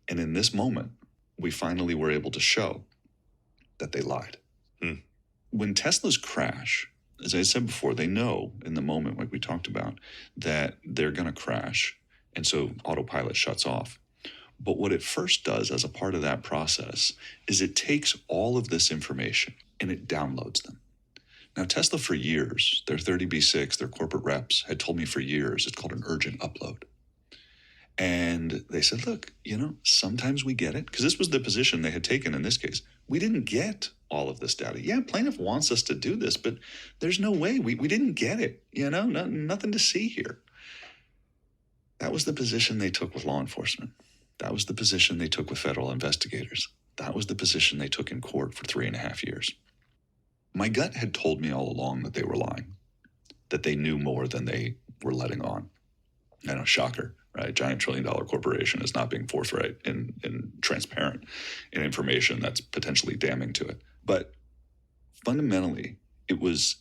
And in this moment, we finally were able to show that they lied. When Teslas crash, as I said before, they know in the moment, like we talked about, that they're going to crash. And so autopilot shuts off. But what it first does as a part of that process is it takes all of this information and it downloads them. Now, Tesla for years, their 30B6, their corporate reps had told me for years, it's called an urgent upload. And they said, look, sometimes we get it, because this was the position they had taken in this case. We didn't get all of this data. Yeah, plaintiff wants us to do this, but there's no way. We didn't get it, nothing to see here. That was the position they took with law enforcement. That was the position they took with federal investigators. That was the position they took in court for 3.5 years. My gut had told me all along that they were lying, that they knew more than they were letting on. I know, shocker, right? Giant $1 trillion corporation is not being forthright and transparent in information that's potentially damning to it. But fundamentally, it was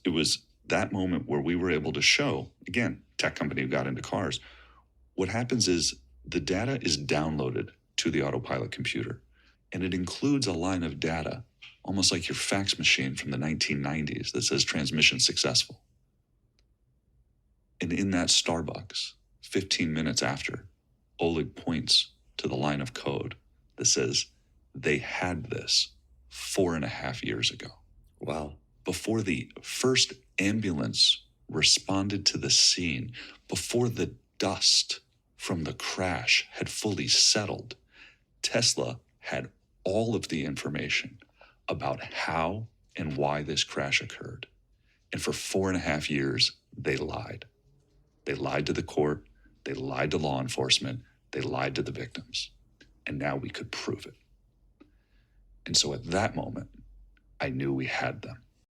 that moment where we were able to show, again, tech company who got into cars, what happens is the data is downloaded to the autopilot computer, and it includes a line of data, almost like your fax machine from the 1990s that says transmission successful. And in that Starbucks, 15 minutes after, Oleg points to the line of code that says they had this 4.5 years ago. Wow. Before the first ambulance responded to the scene, before the dust from the crash had fully settled, Tesla had all of the information about how and why this crash occurred. And for 4.5 years, they lied. They lied to the court. They lied to law enforcement. They lied to the victims. And now we could prove it. And so at that moment, I knew we had them.